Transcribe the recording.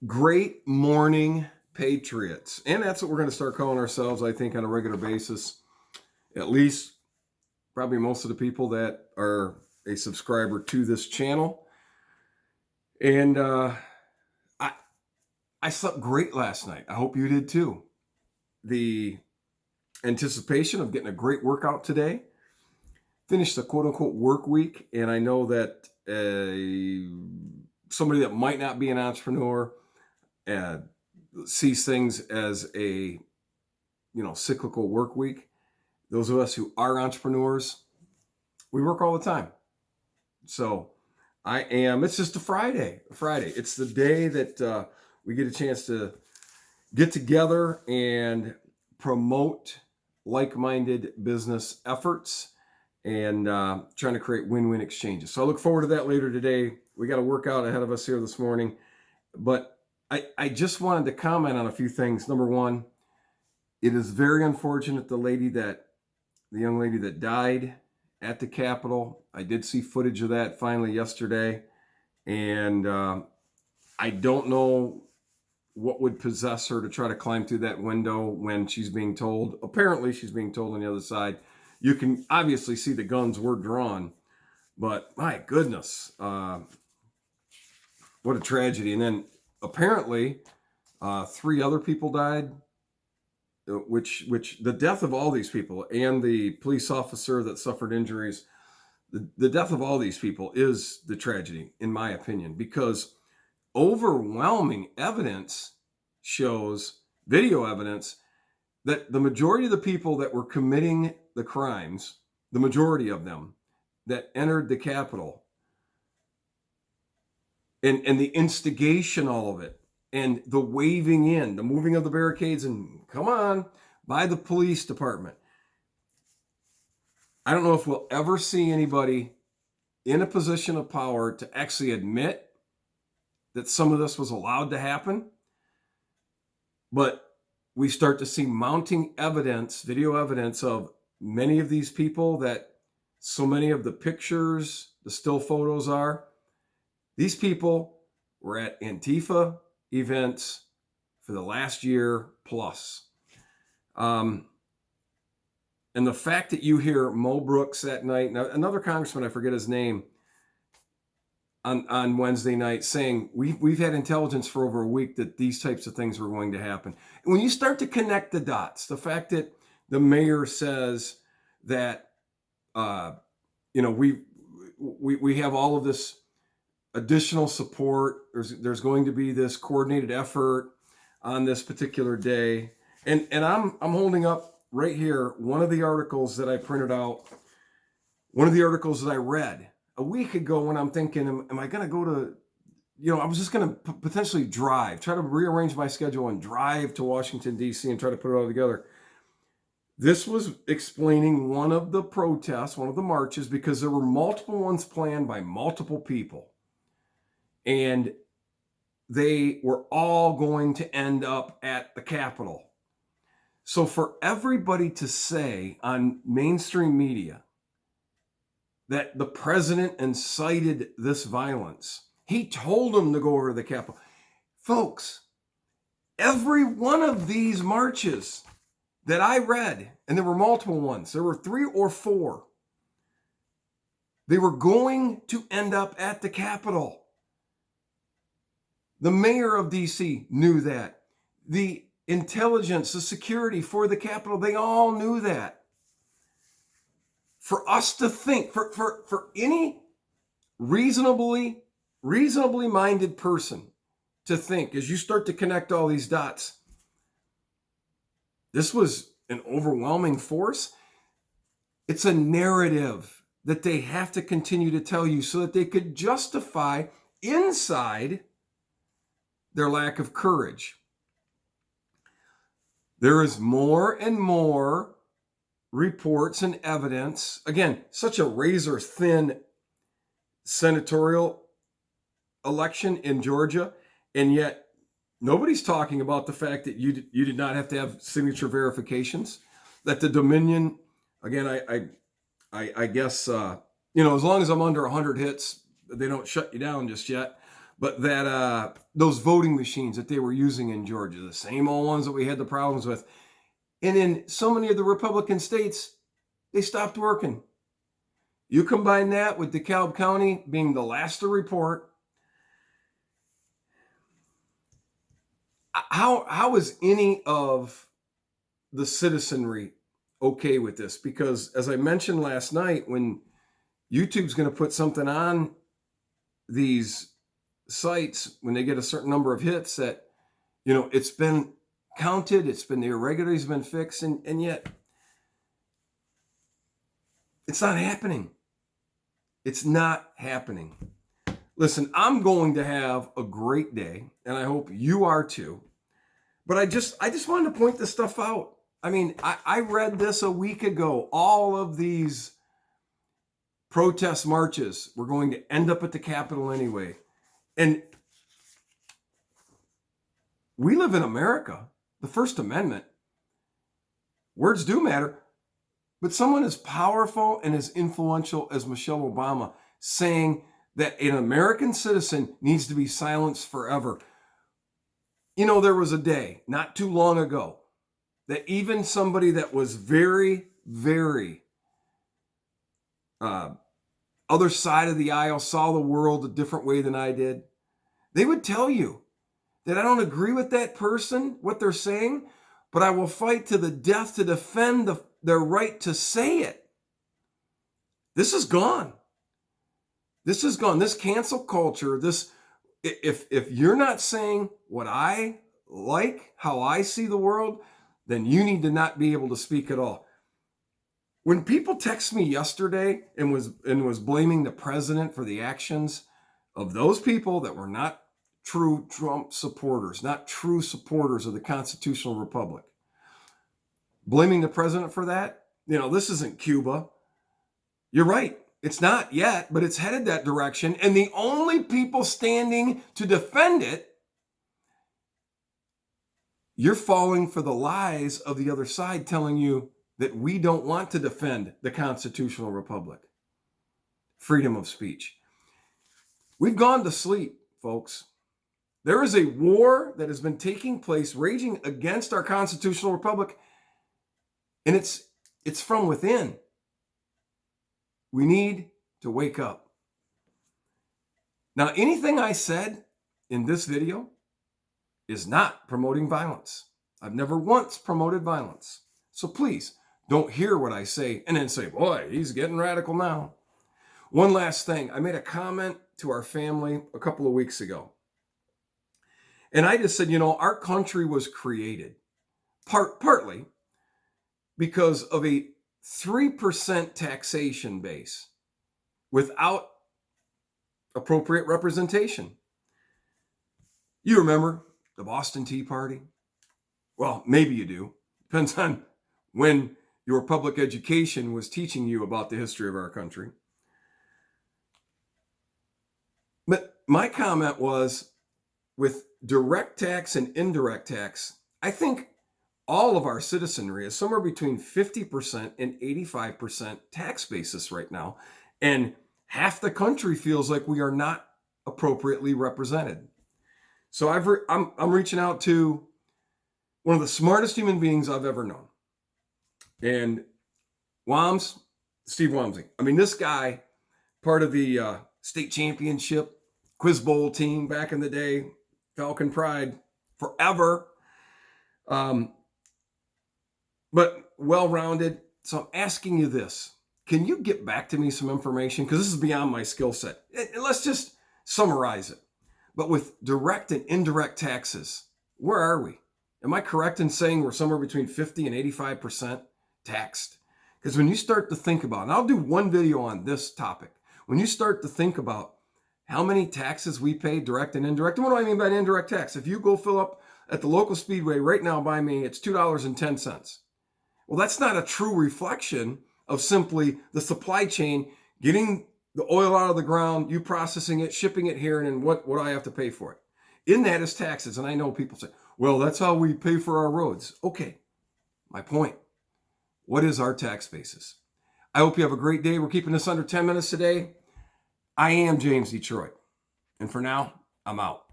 Great morning, Patriots. And that's what we're going to start calling ourselves, I think, on a regular basis. At least, probably most of the people that are a subscriber to this channel. And I, I slept great last night. I hope you did too. The anticipation of getting a great workout today. Finished the quote unquote work week. And I know that somebody that might not be an entrepreneur uh, sees things as a cyclical work week. Those of us who are entrepreneurs, we work all the time. So it's just a Friday. It's the day that we get a chance to get together and promote like-minded business efforts and trying to create win-win exchanges. So I look forward to that later today. We got a workout ahead of us here this morning, but I just wanted to comment on a few things. Number one, it is very unfortunate the young lady that died at the Capitol. I did see footage of that finally yesterday, and I don't know what would possess her to try to climb through that window when she's being told. Apparently, she's being told on the other side. You can obviously see the guns were drawn, but my goodness, what a tragedy. And then apparently, 3 other people died. Which the death of all these people and the police officer that suffered injuries, the death of all these people is the tragedy, in my opinion, because overwhelming evidence shows, video evidence, that the majority of the people that were committing the crimes, the majority of them that entered the Capitol, and the instigation, all of it, and the waving in, the moving of the barricades, and come on, by the police department. I don't know if we'll ever see anybody in a position of power to actually admit that some of this was allowed to happen. But we start to see mounting evidence, video evidence of many of these people that so many of the pictures, the still photos are. These people were at Antifa events for the last year plus. And the fact that you hear Mo Brooks that night, now another congressman, I forget his name, on Wednesday night saying we've had intelligence for over a week that these types of things were going to happen. And when you start to connect the dots, the fact that the mayor says that we have all of this additional support. There's going to be this coordinated effort on this particular day. And I'm holding up right here one of the articles that I printed out, one of the articles that I read a week ago when I'm thinking, am I going to go to, I was just going to potentially try to rearrange my schedule and drive to Washington, D.C. and try to put it all together. This was explaining one of the protests, one of the marches, because there were multiple ones planned by multiple people. And they were all going to end up at the Capitol. So for everybody to say on mainstream media that the president incited this violence, he told them to go over to the Capitol. Folks, every one of these marches that I read, and there were multiple ones, there were 3 or 4, they were going to end up at the Capitol. The mayor of D.C. knew that. The intelligence, the security for the Capitol, they all knew that. For us to think, for any reasonably minded person to think, as you start to connect all these dots, this was an overwhelming force. It's a narrative that they have to continue to tell you so that they could justify inside their lack of courage. There is more and more reports and evidence. Again, such a razor thin senatorial election in Georgia, and yet nobody's talking about the fact that you did not have to have signature verifications. That the Dominion, again, I guess as long as I'm under 100 hits, they don't shut you down just yet. but that those voting machines that they were using in Georgia, the same old ones that we had the problems with, and in so many of the Republican states, they stopped working. You combine that with DeKalb County being the last to report. How is any of the citizenry okay with this? Because as I mentioned last night, when YouTube's going to put something on these sites, when they get a certain number of hits, that, it's been counted, the irregularities been fixed, and yet it's not happening. It's not happening. Listen, I'm going to have a great day, and I hope you are too. But I just wanted to point this stuff out. I mean, I read this a week ago. All of these protest marches were going to end up at the Capitol anyway. And we live in America. The First Amendment, words do matter. But someone as powerful and as influential as Michelle Obama saying that an American citizen needs to be silenced forever. There was a day not too long ago that even somebody that was very, very other side of the aisle, saw the world a different way than I did, they would tell you that I don't agree with that person, what they're saying, but I will fight to the death to defend their right to say it. This is gone. This is gone. This cancel culture, if you're not saying what I like, how I see the world, then you need to not be able to speak at all. When people text me yesterday and was blaming the president for the actions of those people that were not true Trump supporters, not true supporters of the constitutional republic, blaming the president for that, this isn't Cuba. You're right. It's not yet, but it's headed that direction. And the only people standing to defend it, you're falling for the lies of the other side telling you that we don't want to defend the constitutional republic. Freedom of speech. We've gone to sleep, folks. There is a war that has been taking place, raging against our constitutional republic, and it's from within. We need to wake up. Now, anything I said in this video is not promoting violence. I've never once promoted violence. So please don't hear what I say and then say, boy, he's getting radical now. One last thing. I made a comment to our family a couple of weeks ago. And I just said, our country was created partly because of a 3% taxation base without appropriate representation. You remember the Boston Tea Party? Well, maybe you do. Depends on when your public education was teaching you about the history of our country. But my comment was, with direct tax and indirect tax, I think all of our citizenry is somewhere between 50% and 85% tax basis right now. And half the country feels like we are not appropriately represented. So I'm reaching out to one of the smartest human beings I've ever known. And Steve Wamsey. I mean, this guy, part of the state championship quiz bowl team back in the day, Falcon Pride, forever. But well-rounded. So I'm asking you this. Can you get back to me some information? Because this is beyond my skill set. Let's just summarize it. But with direct and indirect taxes, where are we? Am I correct in saying we're somewhere between 50 and 85% taxed? Because when you start to think about, and I'll do one video on this topic, when you start to think about how many taxes we pay, direct and indirect, and what do I mean by indirect tax? If you go fill up at the local Speedway right now by me, it's $2.10. Well, that's not a true reflection of simply the supply chain, getting the oil out of the ground, you processing it, shipping it here, and then what I have to pay for it. In that is taxes. And I know people say, well, that's how we pay for our roads. Okay, my point. What is our tax basis? I hope you have a great day. We're keeping this under 10 minutes today. I am James Detroit. And for now, I'm out.